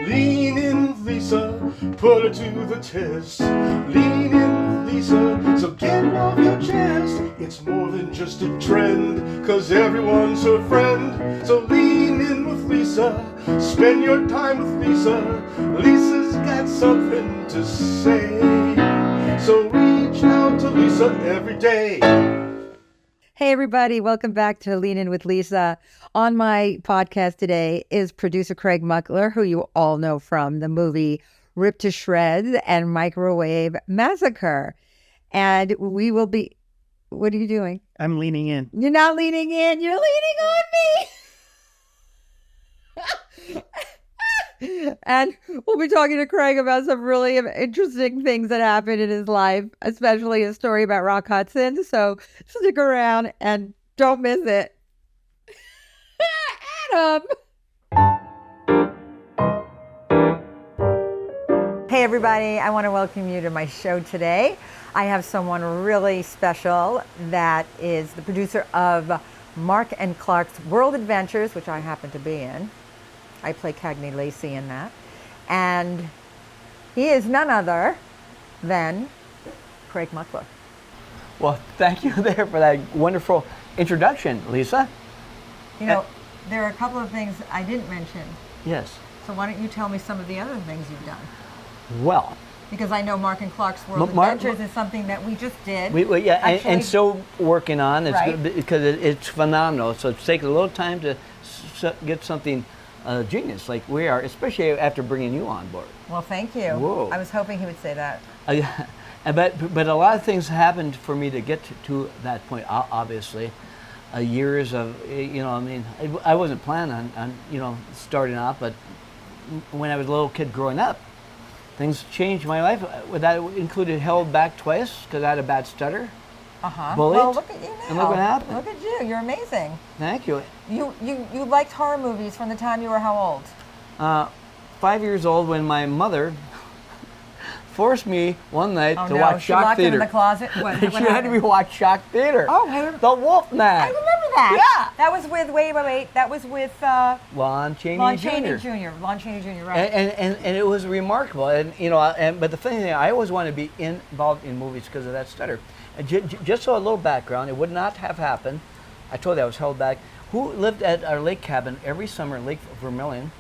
Lean in with Lisa, put her to the test. Lean in with Lisa, so get it off your chest. It's more than just a trend, cause everyone's her friend. So lean in with Lisa, spend your time with Lisa. Lisa's got something to say, so reach out to Lisa every day. Hey, everybody. Welcome back to Lean In with Lisa. On my podcast today is producer Craig Muckler, who you all know from the movie Ripped to Shreds and Microwave Massacre. And we will be... What are you doing? I'm leaning in. You're not leaning in. You're leaning on me. And we'll be talking to Craig about some really interesting things that happened in his life, especially a story about Rock Hudson. So stick around and don't miss it. Adam! Hey, everybody. I want to welcome you to my show today. I have someone really special that is the producer of Mark and Clark's World Adventures, which I happen to be in. I play Cagney Lacey in that. And he is none other than Craig Muckler. Well, thank you there for that wonderful introduction, Lisa. You know, there are a couple of things I didn't mention. Yes. So why don't you tell me some of the other things you've done? Well. Because I know Mark and Clark's World Adventures is something that we just did. And still working on. It's right. Good because it's phenomenal. So it's taken a little time to get something genius like we are, especially after bringing you on board. Well, thank you. Whoa. I was hoping he would say that. But a lot of things happened for me to get to that point, obviously. Years of, I wasn't planning on starting off, but when I was a little kid growing up, things changed my life. That included held back twice because I had a bad stutter. Bullied. Well, look at you now. And look what happened. Look at you. You're amazing. Thank you. You liked horror movies from the time you were how old? 5 years old when my mother forced me one night to watch she Shock locked Theater. him in the closet. What She had to be watch Shock Theater. Oh, I remember. The Wolfman. I remember that. Yeah. That was with wait. That was with Lon Chaney Lon Jr. Chaney Jr. Lon Chaney Jr. Right. And it was remarkable. But the thing is, I always wanted to be involved in movies because of that stutter. And just so a little background, it would not have happened. I told you I was held back. Who lived at our lake cabin every summer in Lake Vermilion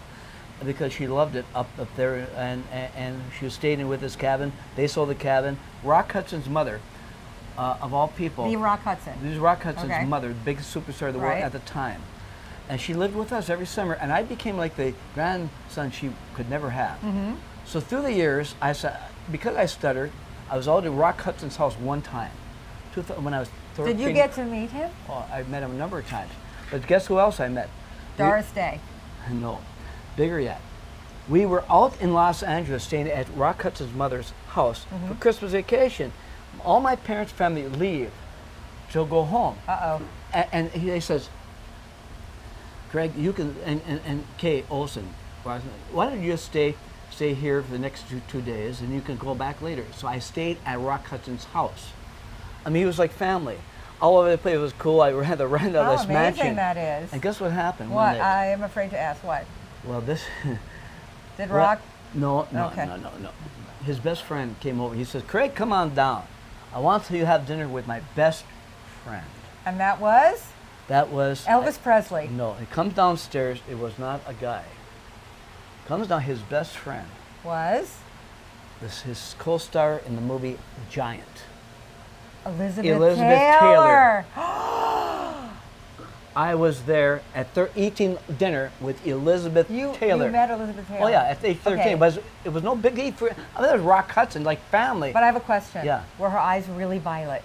because she loved it up there, and she was staying with this cabin. They sold the cabin. Rock Hudson's mother, of all people. The Rock Hudson. This is Rock Hudson's mother, the biggest superstar of the world at the time. And she lived with us every summer, and I became like the grandson she could never have. Mm-hmm. So through the years, because I stuttered, I was all to Rock Hudson's house one time. When I was 13. Did you get to meet him? Oh, I met him a number of times. But guess who else I met? Doris Day. No. Bigger yet. We were out in Los Angeles staying at Rock Hudson's mother's house for Christmas vacation. All my parents' family leave to go home. Uh-oh. And he says, Greg, you can, and Kay Olsen, why don't you just stay here for the next two days and you can go back later. So I stayed at Rock Hudson's house. I mean, he was like family. All over the place. It was cool. I had the rent of this mansion. Amazing that is. And guess what happened? What? I am afraid to ask. What? Well, this... Did Rock? No. Okay. No. His best friend came over. He says, Craig, come on down. I want to have dinner with my best friend. And that was? That was... Elvis Presley. No. He comes downstairs. It was not a guy. Comes down, his best friend. Was? His co-star in the movie Giant. Elizabeth Taylor. I was there at eating dinner with Elizabeth Taylor. You met Elizabeth Taylor? Oh yeah, at age 13. Okay. But it was no biggie for. I mean, it was Rock Hudson, like family. But I have a question. Yeah. Were her eyes really violet?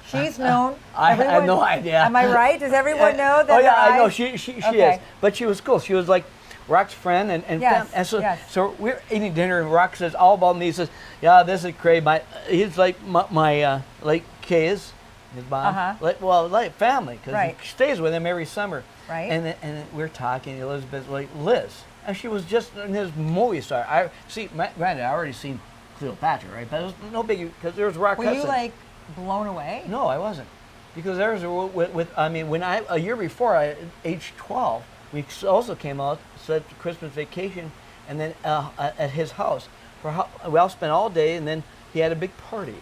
She's known. I have no idea. Am I right? Does everyone know that? Oh yeah, her eyes? I know. She is. But she was cool. She was like Rock's friend and yes, and so yes. So we're eating dinner and Rock says all about me. He says, yeah, this is Craig. He's like my like Kay is. His mom, like family, because he stays with him every summer. Right. And we're talking. Elizabeth, like Liz, and she was just in his movie star. Granted, I already seen Cleopatra, right? But it was no biggie because there was Rock Hudson. Were you like blown away? No, I wasn't, because there was a year before, age 12, we also came out, said Christmas vacation and then at his house. We all spent all day, and then he had a big party.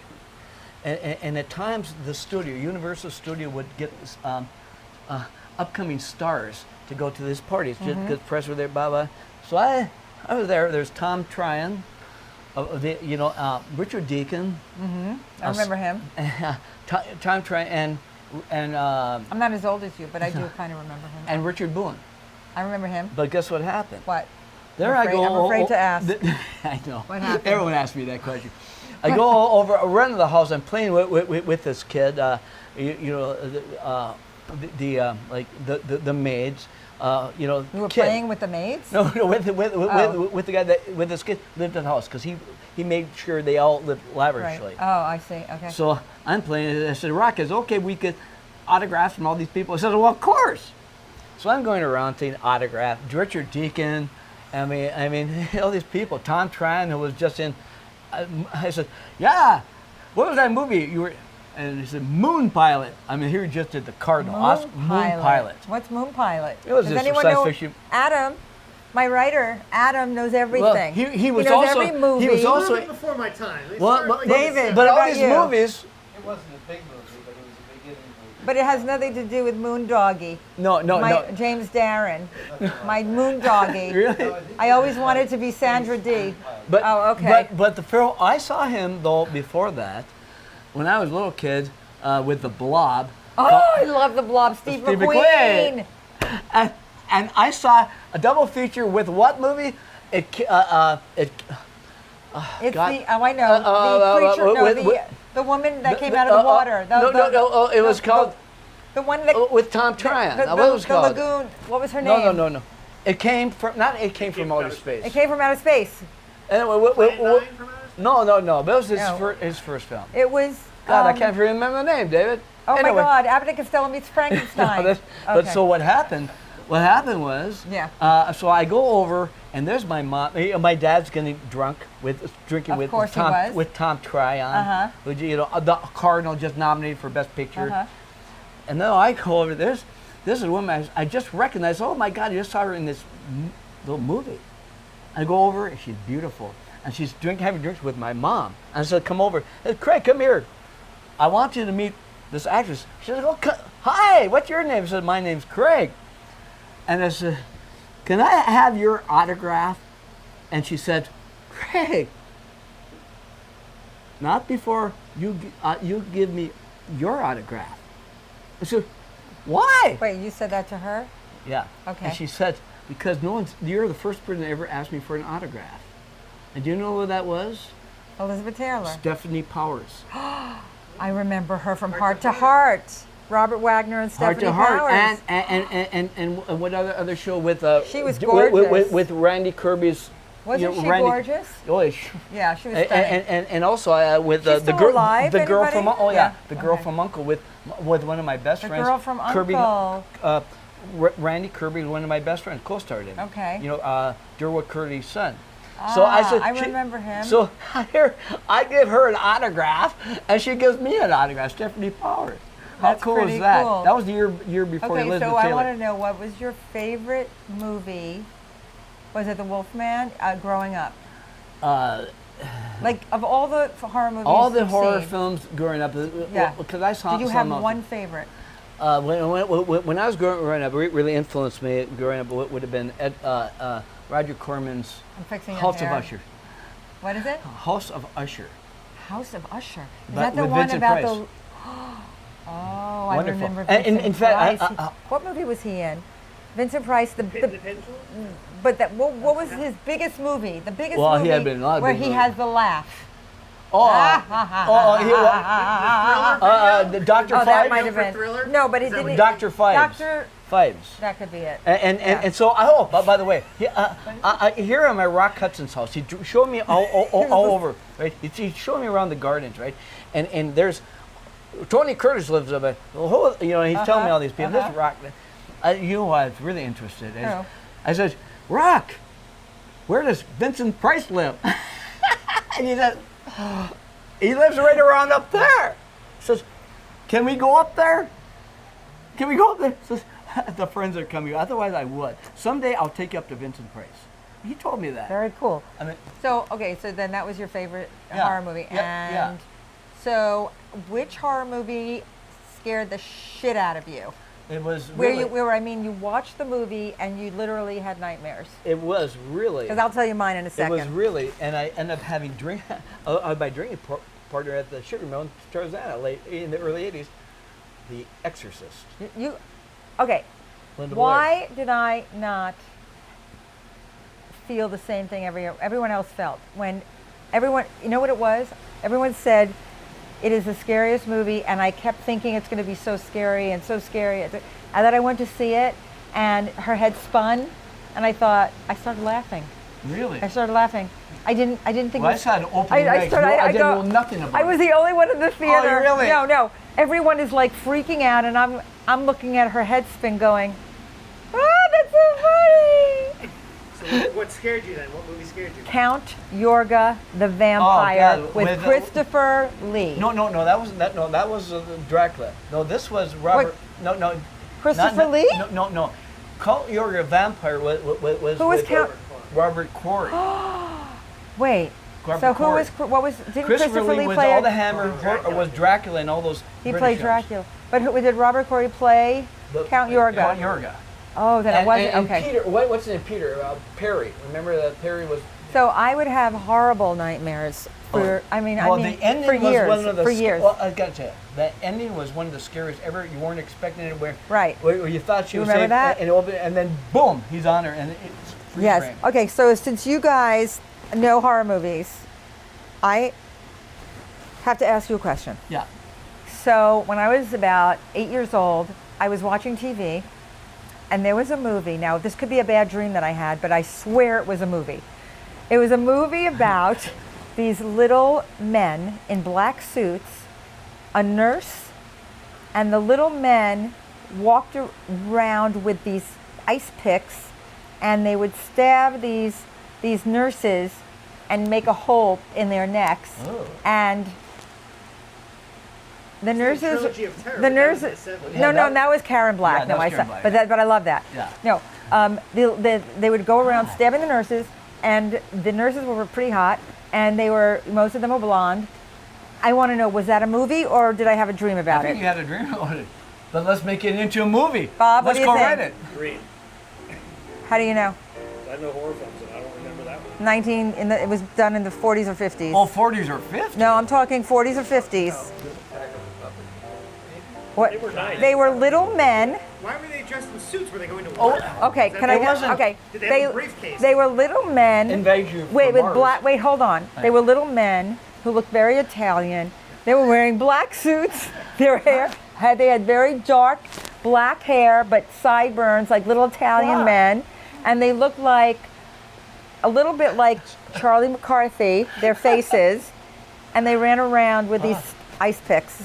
And at times, the studio, Universal Studio, would get upcoming stars to go to this party. Just because press were there, blah blah. So I was there. There's Tom Tryon, Richard Deacon. I remember him. Tom Tryon and I'm not as old as you, but I do kind of remember him. and Richard Boone. I remember him. But guess what happened? What? There I'm I go. I'm afraid to ask. I know. What happened? Everyone asks me that question. I go over, run to the house. I'm playing with this kid. The maids. You were kid. playing with the maids? No, with the guy with this kid lived in the house because he made sure they all lived lavishly. Right. Oh, I see. Okay. So I'm playing. I said, Rock is okay. We could autographs from all these people. I said, well, of course. So I'm going around taking autographs. Richard Deacon. I mean, all these people. Tom Tryon, who was just in. I said, yeah. What was that movie you were? And he said, Moon Pilot. I mean, here just did the Cardinal. Moon Pilot. What's Moon Pilot? It was Does just anyone science know? fiction. Adam, my writer, Adam knows everything. Well, he was knows also every movie. he was A little also bit before my time. They well, started but, like David, but what all about these you? movies. It wasn't a big movie, but it was a beginning movie. But it has nothing to do with Moon Doggy. No. James Darren, my Moon Doggy. Really? I always wanted to be Sandra Dee. But, Oh, okay. But the film, I saw him though before that, when I was a little kid, with the Blob. Oh, I love the Blob, Steve McQueen. And I saw a double feature with what movie? It's God. I know, the creature, the woman that came out of the water. It was called the one that with Tom Tryon. the What was it called? lagoon. What was her name? No. It came from outer space. It came from outer space. Anyway, Plan 9 from outer space? no. But it was No. his first film. It was. God, I can't remember the name, David. Oh Anyway. my God! Abbott and Costello meets Frankenstein. No, but Okay. so what happened? What happened was, Yeah. so I go over, and there's my mom. My dad's getting drinking Of with course he Tom was. with Tom Tryon, who, the Cardinal just nominated for Best Picture. And then I go over. This is a woman I just recognized. Oh my God! I just saw her in this little movie. I go over, and she's beautiful, and she's having drinks with my mom. And I said, "Come over, hey, Craig, come here. I want you to meet this actress." She said, "Oh, hi, what's your name?" I said, "My name's Craig." And I said, "Can I have your autograph?" And she said, "Craig, not before you give me your autograph." I said, "Why?" Wait, you said that to her? Yeah. Okay. And she said, "Because you're the first person that ever asked me for an autograph." And do you know who that was? Elizabeth Taylor. Stephanie Powers. I remember her from Heart to Heart. Robert Wagner and Heart Stephanie to Heart, Powers. and what other show with She was with gorgeous. Randy Kirby's. Wasn't she Randy, gorgeous? Oh, Yeah, she was stunning. and also with She's the still girl, alive, the girl anybody? from the girl Okay. from Uncle with one of my best The friends. girl from Kirby, Uncle. Randy Kirby, one of my best friends, co-starred in. Okay. Derwood Curdy's son. So I said, I remember him. So here, I give her an autograph, and she gives me an autograph. Stephanie Powers. How That's cool pretty is that? cool. That was the year before Okay, Elizabeth so I Taylor. want to know, what was your favorite movie? Was it The Wolfman? Growing up, like of all the horror movies. All the you've horror seen, films growing up, Yeah. because I saw Did you some have of one them. favorite? When I was growing up, it really influenced me growing up. Would have been Roger Corman's I'm fixing your House hair. of Usher. What is it? House of Usher. House of Usher. Is But that the with one Vincent about Price. the? Oh, I Wonderful. remember And Vincent in fact, Price. what movie was he in? Vincent Price. The Pendulum? But what was his biggest movie? The biggest Well, movie he had been in a lot of where big he movies. has the laugh. The Dr. Oh, that Fives. might have for been. Thriller? No, but he Is that didn't. what- Dr. Fives. Doctor. Fives. That could be it. And so by the way, here at my Rock Hudson's house, he showed me all over, right? He showed me around the gardens, right? And there's Tony Curtis lives up there. He's telling me all these people. This Rock, you know what I was really interested in? Who? I said, Rock, where does Vincent Price live? And he said, he lives right around up there. He says, can we go up there? Can we go up there? He says, the friends are coming. Otherwise, I would. Someday, I'll take you up to Vincent Price. He told me that. Very cool. I mean, So, okay, so then that was your favorite Yeah, horror movie. yeah. And so, which horror movie scared the shit out of you? it was Where really. I mean, you watched the movie and you literally had nightmares. It was really. Because I'll tell you mine in a It second. was really, and I ended up having my drinking partner at the Sugar Mill in Tarzana late in the early '80s, The Exorcist. Okay, Linda Blair. why did I not feel the same thing everyone else felt? When everyone, you know what it was? Everyone said, it is the scariest movie, and I kept thinking it's going to be so scary and so scary. And then I went to see it, and her head spun, and I started laughing. Really? I started laughing. I didn't think. Well, I saw an opening night. I didn't know nothing about I was the only one in the theater. really? No. Everyone is like freaking out, and I'm looking at her head spin, going, "Ah, that's so funny!" So what scared you then? What movie scared you? Count Yorga the Vampire God, with Christopher Lee. No, that was Dracula. No, this was Robert. No. Christopher Lee? No. Count Yorga Vampire was Who was with Count? Robert Corey. Wait. Robert So who Corey. was? What was? Didn't Christopher Lee was play? all the Hammer, was Dracula and all those. He British played films. Dracula. But did Robert Corey play Count Yorga? Count Yorga. Oh, then it wasn't. And Okay. Peter, what's his name? Peter Perry. Remember that Perry was. So I would have horrible nightmares for. the ending for was years. one of the For years. Well, I gotta tell you, the ending was one of the scariest ever. You weren't expecting it, where Right. where you thought she You was remember safe, that? and it opened, and then boom, he's on her, and it's freeze Yes. frame. Okay. So since you guys know horror movies, I have to ask you a question. Yeah. So when I was about 8 years old, I was watching TV, and there was a movie. Now this could be a bad dream that I had, but I swear it was a movie. It was a movie about these little men in black suits, a nurse, and the little men walked around with these ice picks, and they would stab these nurses and make a hole in their necks. Oh. And the nurses, Trilogy of Terror, the but that was nurses. the 70s. No, that- that was Karen Black. Yeah, no, that was I Karen saw, Black, but I love that. Yeah. No, they would go around stabbing the nurses, and the nurses were pretty hot, and most of them were blonde. I want to know, was that a movie or did I have a dream I about think it? you had a dream about it, but let's make it into a movie. Bob, what let's do you go think? write it. Green. How do you know? I know horror films and I don't remember that one. It was done in the 40s or 50s. Oh, 40s or 50s. No, I'm talking 40s or 50s. What? They were nice. They were little men. Why were they dressed in suits? Were they going to Oh, work? Okay, Is that can I what it get? was? Okay, Did they have a briefcase? They were little men. Invasion from Wait, with Mars. black. Wait, hold on. They were little men who looked very Italian. They were wearing black suits. Their hair they had very dark black hair, but sideburns like little Italian Wow. men, and they looked like a little bit like Charlie McCarthy. Their faces, and they ran around with these ice picks.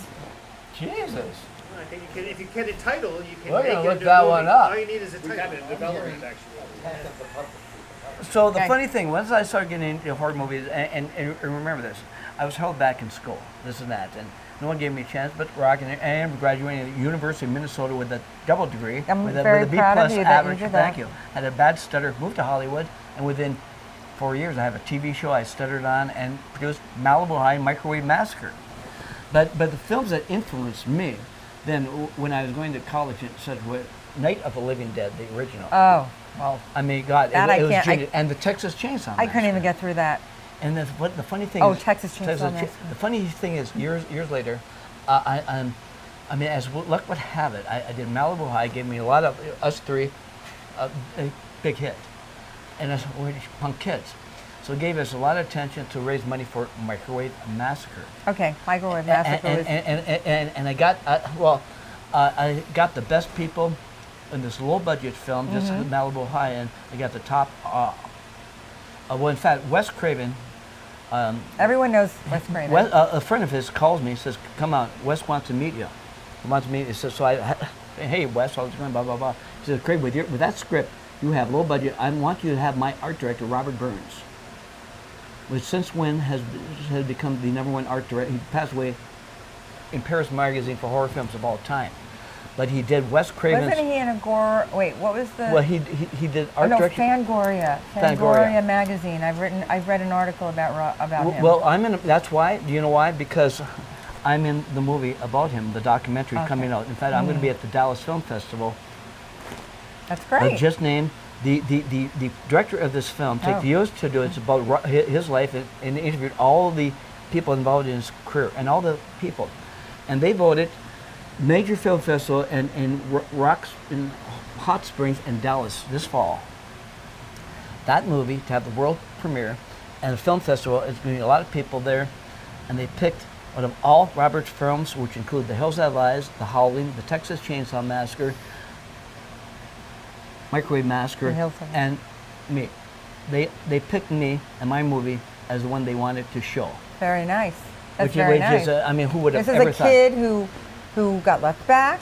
Jesus. I think you can, if you get a title, you can We're make gonna it look into that a movie. one up. All you need is a title. We've got it in development, actually. So the Okay. funny thing, once I started getting into horror movies, and remember this, I was held back in school, this and that, and no one gave me a chance but rock, and I am graduating at the University of Minnesota with a double degree, I'm with very a B proud of plus you that you average. did that. Thank you. Had a bad stutter, moved to Hollywood, and within 4 years I have a TV show I stuttered on and produced Malibu High Microwave Massacre. But the films that influenced me, then when I was going to college, such as Night of the Living Dead, the original. Oh, well, I mean, God, That it I was can't- genius. And the Texas Chainsaw I couldn't Massacre. even get through that. And the funny thing Oh, is, Texas Chainsaw Massacre. The funny thing is, years later, I mean, as luck would have it, I did Malibu High, gave me a lot of us three, a big hit, and I said, we're punk kids, so it gave us a lot of attention to raise money for Microwave Massacre. Okay, Microwave Massacre was. And I got I got the best people in this low budget film, just Mm-hmm. Malibu High, and I got the top. Well, in fact, Wes Craven. Everyone knows Wes Craven. A friend of his calls me, says, "Come on, Wes wants to meet you." He wants to meet you. He says, "So hey Wes, how's it going?" Blah blah blah. He says, "Craig, with that script, you have low budget. I want you to have my art director, Robert Burns, which since when has become the #1 art director. He passed away in Paris Magazine for horror films of all time. but he did Wes Craven's. Wasn't he in a gore? Wait, what was the? Well, he did Oh, art no, direction. Fangoria. Fangoria magazine. I've read an article about him. Well, that's why. Do you know why? Because I'm in the movie about him, the documentary coming out. In fact, I'm going to be at the Dallas Film Festival. That's great. Just named the director of this film. Took years to do it. It's about his life, and interviewed all the people involved in his career and all the people, and they voted major film festival in Hot Springs and Dallas this fall. That movie to have the world premiere and the film festival is going to be a lot of people there, and they picked out of all Robert's films, which include The Hills Have Eyes, The Howling, The Texas Chainsaw Massacre, Microwave Massacre, and me. They picked me and my movie as the one they wanted to show. Very nice. That's Which very nice. I mean, who would have This ever is a thought? kid who got left back,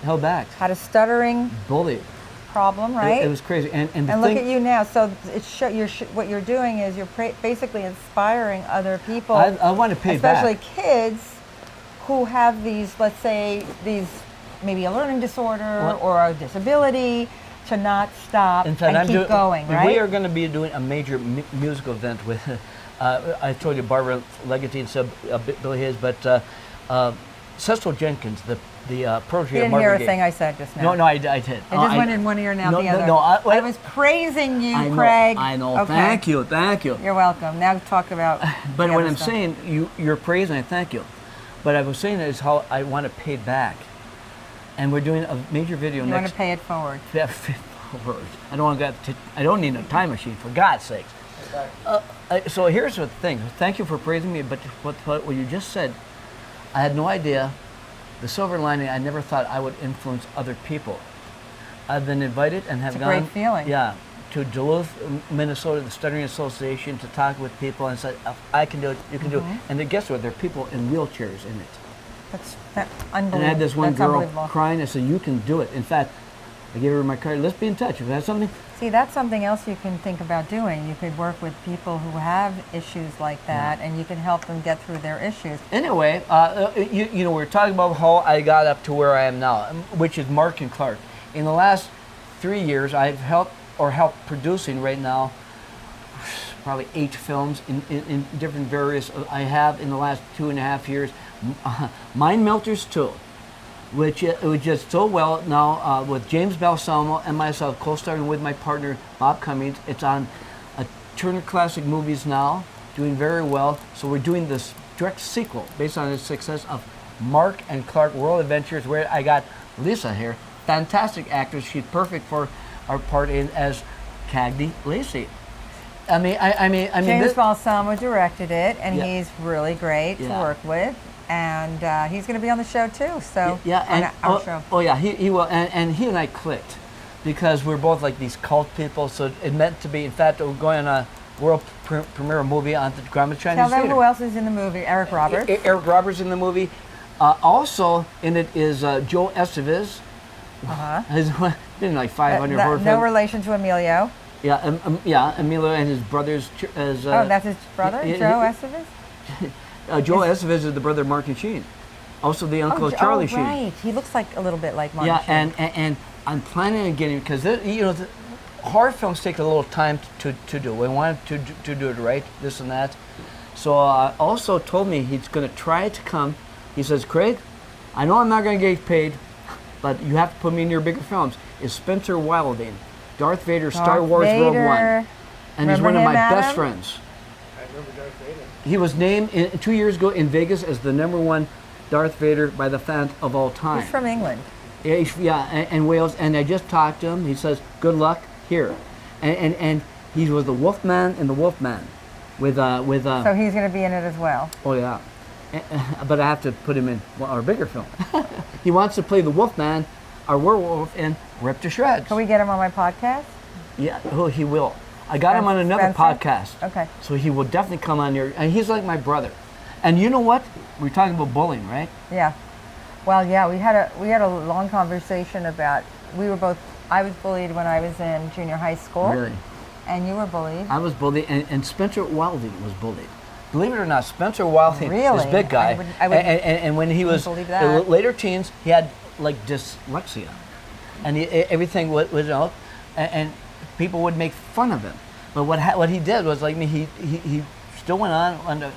Held back. had a stuttering Bullied. problem, right? It was crazy. And the and thing, look at you now. So what you're doing is you're basically inspiring other people. I want to pay especially back. kids who have these, let's say, maybe a learning disorder or a disability, to not stop and keep going, right? We are going to be doing a major musical event with, I told you Barbara Legacy and said Billy Hayes, but Cecil Jenkins, the protege You of didn't hear Marvin a Gaye. thing I said just now. No, I did. It just went in one ear and out the other. No, I was praising you, Craig. I know. Okay. Thank you. You're welcome. Now talk about. But the what other I'm stuff. saying, you're praising, I thank you. But I was saying is how I want to pay it back. And we're doing a major video You next. want to pay it forward. Yeah, I don't need a time machine, for God's sakes. So here's the thing. Thank you for praising me, but what you just said, I had no idea. The silver lining, I never thought I would influence other people. I've been invited and have It's a gone. great feeling. Yeah, to Duluth, Minnesota, the Stuttering Association, to talk with people and said, I can do it, you can do it. And then guess what? There are people in wheelchairs in it. That's unbelievable. And I had this one That's girl unbelievable. crying. I said, you can do it. In fact, I gave her my card. Let's be in touch. If that's something. See, that's something else you can think about doing. You could work with people who have issues like that, and you can help them get through their issues. Anyway, you know, we're talking about how I got up to where I am now, which is Mark and Clark. In the last 3 years, I've helped producing right now probably 8 films in different various. I have in the last 2.5 years, Mind Melters 2. Which just so well now with James Balsamo and myself, co-starring with my partner Bob Cummings. It's on Turner Classic Movies now, doing very well. So we're doing this direct sequel based on the success of Mark and Clark World Adventures, where I got Lisa here, fantastic actress. She's perfect for our part in as Cagney Lacey. I mean, James Balsamo directed it, and Yeah. he's really great to Yeah. work with. And he's going to be on the show too. So yeah, and on our show. Oh yeah, he will, and he and I clicked because we're both like these cult people. So it meant to be. In fact, we're going on a world premiere movie on the Grauman Chinese Tell them Theater. who else is in the movie. Eric Roberts. Eric Roberts in the movie. Also in it is Joe Estevez. He's been like 500 horror No films. relation to Emilio. Yeah, yeah, Emilio and his brothers. As, Oh, that's his brother, yeah, Joe Estevez? Joe Estevez is the brother of Mark and Sheen. Also the uncle of Charlie Sheen. Right. He looks like a little bit like Martin Yeah, Sheen. and I'm planning on getting, because the horror films take a little time to do. We wanted to do it right, this and that. So also told me he's going to try to come. He says, Craig, I know I'm not going to get paid, but you have to put me in your bigger films. Is Spencer Wilding, Darth Vader, Star Wars Rogue One. And he's one of my best friends. I remember Darth Vader. He was named 2 years ago in Vegas as the #1 Darth Vader by the fans of all time. He's from England. Yeah, and Wales. And I just talked to him. He says, "Good luck here," and he was the Wolfman in the Wolfman, with. So he's going to be in it as well. Oh yeah, but I have to put him in our bigger film. He wants to play the Wolfman, our werewolf, in Ripped to Shreds. Can we get him on my podcast? Yeah, oh, he will. I got him on another Spencer? podcast. Okay. So he will definitely come on here, and he's like my brother. And you know what? We're talking about bullying, right? Yeah. Well, yeah, we had a long conversation about, I was bullied when I was in junior high school. Really? And you were bullied. I was bullied, and Spencer Wilding was bullied. Believe it or not, Spencer Wilding, Really? this big guy, I would and when he was believe that. later teens, he had like dyslexia, and everything was and people would make fun of him. But what he did was like me. He still went on to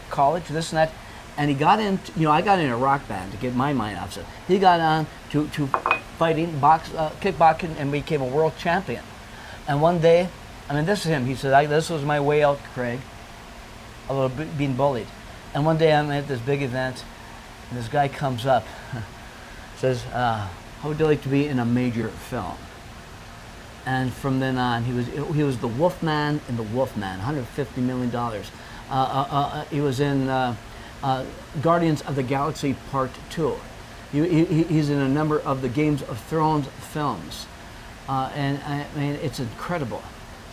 college, this and that, and he got into, I got in a rock band to get my mind off it. He got on to fighting, kickboxing, and became a world champion. And one day, this is him. He said, "This was my way out, Craig, of being bullied." And one day I'm at this big event, and this guy comes up, says, "How would you like to be in a major film?" And from then on, he was the Wolfman in the Wolfman, $150 million. He was in Guardians of the Galaxy Part 2. He's in a number of the Games of Thrones films. And I mean, it's incredible.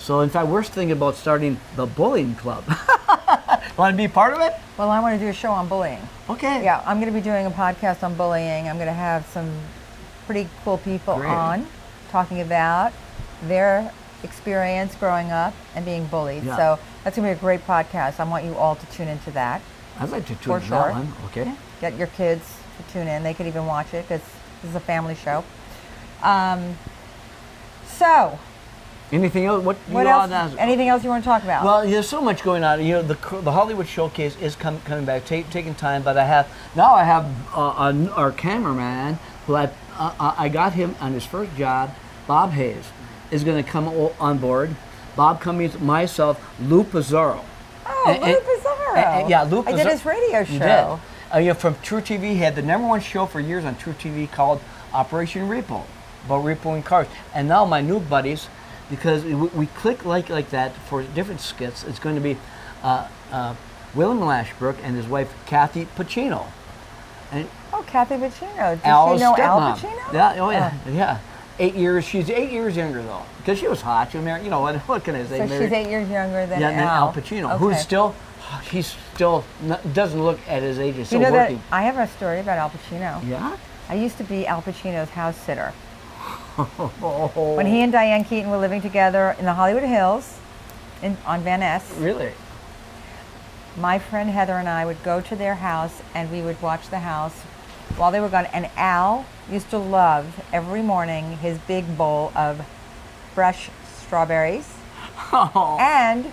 So in fact, we're thinking about starting the bullying club. Want to be part of it? Well, I want to do a show on bullying. Okay. Yeah, I'm going to be doing a podcast on bullying. I'm going to have some pretty cool people on talking about their experience growing up and being bullied. Yeah. So that's going to be a great podcast. I want you all to tune into that. I'd like to tune into sure. that one. Okay. Get your kids to tune in. They could even watch it because this is a family show. So, anything else? What else? Anything else you want to talk about? Well, there's so much going on. The Hollywood Showcase is coming back, taking time. But I have our cameraman who I got him on his first job. Bob Hayes is going to come on board. Bob Cummings, myself, Lou Pizarro. Oh, Lou Pizarro. Yeah, Lou Pizarro. I did his radio show. You did. From True TV, he had the #1 show for years on True TV called Operation Repo, about repoing cars. And now my new buddies, because we click like that for different skits, it's going to be William Lashbrook and his wife, Kathy Pacino. And Kathy Pacino. Does Al's she know Al stepmom. Pacino? Yeah, yeah. 8 years. She's 8 years younger though, because she was hot. What can I say? So she's 8 years younger than Al. Than Al Pacino, who's still, doesn't look at his age. He's still working. That I have a story about Al Pacino. Yeah. I used to be Al Pacino's house sitter. When he and Diane Keaton were living together in the Hollywood Hills, on Van Ness. Really? My friend Heather and I would go to their house and we would watch the house while they were gone. And Al used to love every morning his big bowl of fresh strawberries. And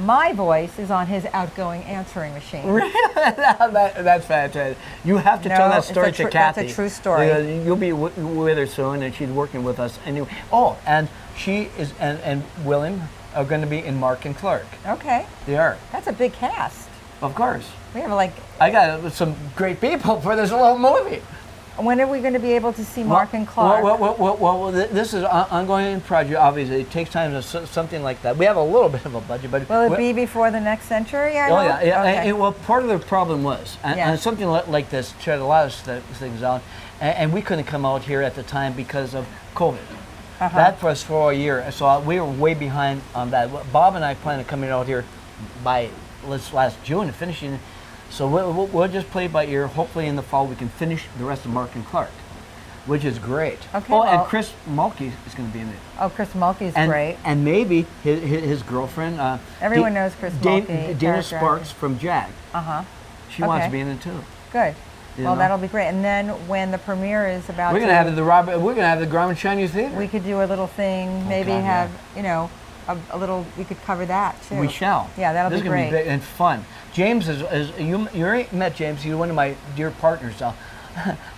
my voice is on his outgoing answering machine. Really? That's fantastic. You have to tell that story to Kathy. That's a true story. You'll be with her soon, and she's working with us anyway. Oh, and she is, and William are going to be in Mark and Clark. Okay. They are. That's a big cast. Of course. We have I got some great people for this little movie. When are we going to be able to see Mark and Clark? Well, this is an ongoing project. Obviously, it takes time to something like that. We have a little bit of a budget, but will it be before the next century? Oh yeah. Okay. Well, part of the problem was, and something like this shut a lot of things out, and we couldn't come out here at the time because of COVID. That was for a year, so we were way behind on that. Bob and I plan on coming out here by last June and finishing. So we'll just play by ear. Hopefully in the fall we can finish the rest of Mark and Clark, which is great. Okay. And Chris Mulkey is going to be in it. Oh, Chris Mulkey's great. And maybe his girlfriend. Everyone knows Chris Mulkey. Dana Sparks from JAG. She wants to be in it too. Good. Well, that'll be great. And then when the premiere is about, we're going to have the Grauman Chinese Theater. We could do a little thing. Maybe have a little. We could cover that too. We shall. Yeah, that'll be great. This is going to be big and fun. James you already met James. He's one of my dear partners now,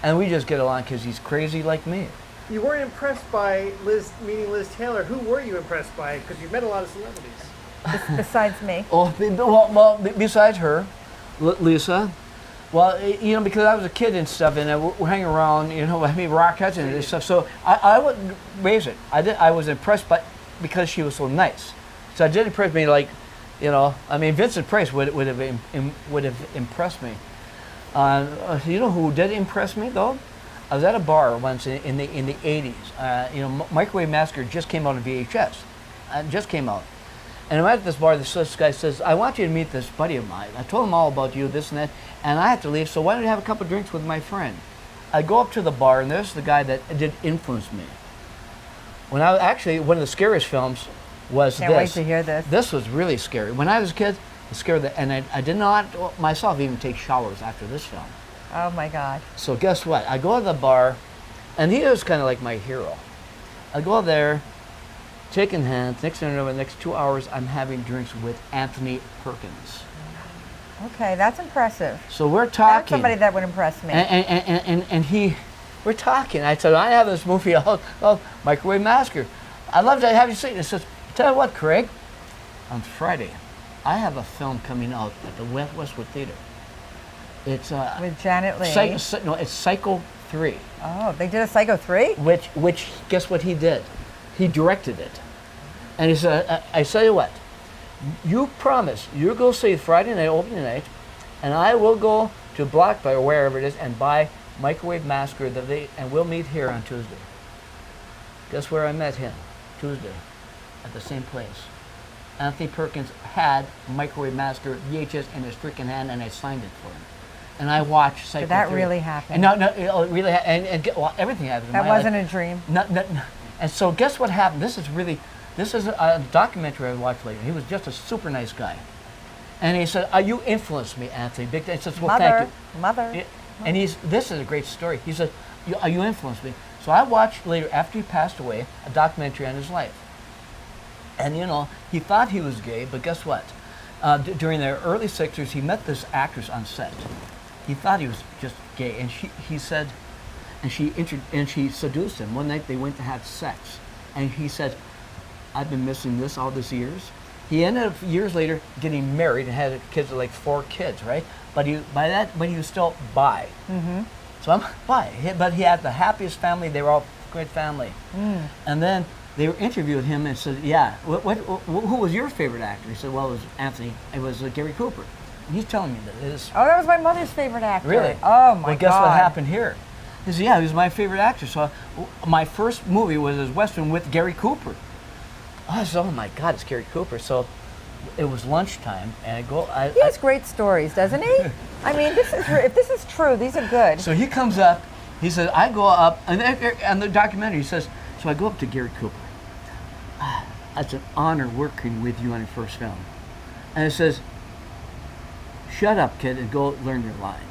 and we just get along because he's crazy like me. You weren't impressed by meeting Liz Taylor. Who were you impressed by? Because you've met a lot of celebrities. Besides me. Well, besides her, Lisa. Well, because I was a kid and stuff, and we're hanging around, rock huts and stuff. So I wouldn't raise it. I was impressed because she was so nice. So it did impress me, Vincent Price would have impressed me. You know who did impress me though? I was at a bar once in the 80s. Microwave Massacre just came out on VHS. Just came out. And I'm at this bar, this guy says, I want you to meet this buddy of mine. I told him all about you, this and that, and I had to leave, so why don't you have a couple of drinks with my friend? I go up to the bar, and there's the guy that did influence me. When I was actually, one of the scariest films was Can't wait to hear this. This was really scary. When I was a kid, I was scared, and I did not myself even take showers after this film. Oh my God. So guess what? I go to the bar, and he was kind of like my hero. I go there, shaking hands. Next thing I know, in the next 2 hours, I'm having drinks with Anthony Perkins. Okay, that's impressive. So we're That's talking. somebody that would impress me. And we're talking. I said, I have this movie called Microwave Massacre. I'd love to have you see it. He says, tell you what, Craig, on Friday, I have a film coming out at the Westwood Theater. It's With Janet Leigh. No, it's Psycho 3. Oh, they did a Psycho 3? Which guess what he did? He directed it. And he said, I tell you what, you promise you'll go see Friday night, opening night, and I will go to Blockbuster or wherever it is and buy Microwave Massacre and we'll meet here on Tuesday. Guess where I met him? Tuesday. At the same place. Anthony Perkins had Microwave Massacre VHS in his freaking hand, and I signed it for him. And I watched Psycho Did that 3. really happen? And no, it really well, everything happened. That in my life. wasn't a dream. No. And so guess what happened? This is a documentary I watched later. He was just a super nice guy. And he said, you influenced me, Anthony. Big time. I said, well, thank you. Mother. And this is a great story. He said, you influenced me. So I watched later, after he passed away, a documentary on his life. And he thought he was gay, but guess what? During the early 60s, he met this actress on set. He thought he was just gay, and he said, and she seduced him. One night they went to have sex, and he said, I've been missing this all these years. He ended up years later getting married and had kids, like 4 kids, right? But he was still bi. Mm-hmm. So I'm bi, but he had the happiest family. They were all a great family. Mm. And then they interviewed him and said, yeah, who was your favorite actor? He said, well, it was Anthony. It was Gary Cooper. And he's telling me that it is. Oh, that was my mother's favorite actor. Really? Oh my God. Well, guess what happened here? He said, yeah, he was my favorite actor. So my first movie was his Western with Gary Cooper. I said, oh my God, it's Gary Cooper. So it was lunchtime, and he has great stories, doesn't he? I mean, if this is true, these are good. So he comes up, he says, I go up, and the documentary, he says, so I go up to Gary Cooper. It's an honor working with you on your first film. And it says, shut up, kid, and go learn your lines.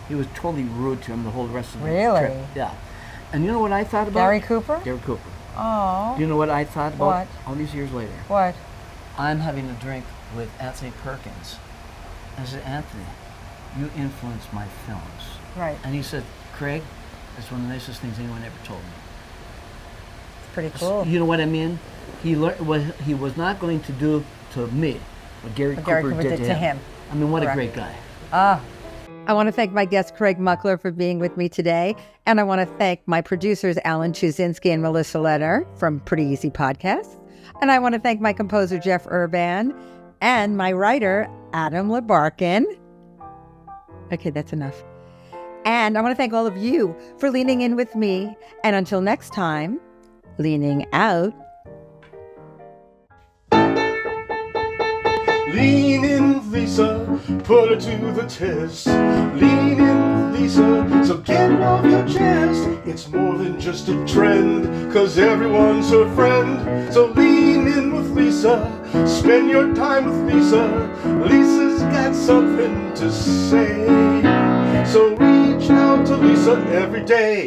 He was totally rude to him the whole rest of the trip. Yeah. And you know what I thought about? Gary Cooper? Gary Cooper. Oh. You know what I thought about What? all these years later? What? I'm having a drink with Anthony Perkins. I said, Anthony, you influenced my films. Right. And he said, Craig, that's one of the nicest things anyone ever told me. It's pretty cool. You know what I mean? He was not going to do to me what Gary Cooper did to him. I mean, what Correct. a great guy. I want to thank my guest, Craig Muckler, for being with me today. And I want to thank my producers, Alan Chuzinski and Melissa Letter from Pretty Easy Podcasts. And I want to thank my composer, Jeff Urban, and my writer, Adam Lebarkin. Okay, that's enough. And I want to thank all of you for leaning in with me. And until next time, leaning out. Lean in, Lisa, put her to the test. Lean in, Lisa, so get it off your chest. It's more than just a trend, 'cause everyone's her friend. So lean in with Lisa, spend your time with Lisa. Lisa's got something to say. So reach out to Lisa every day.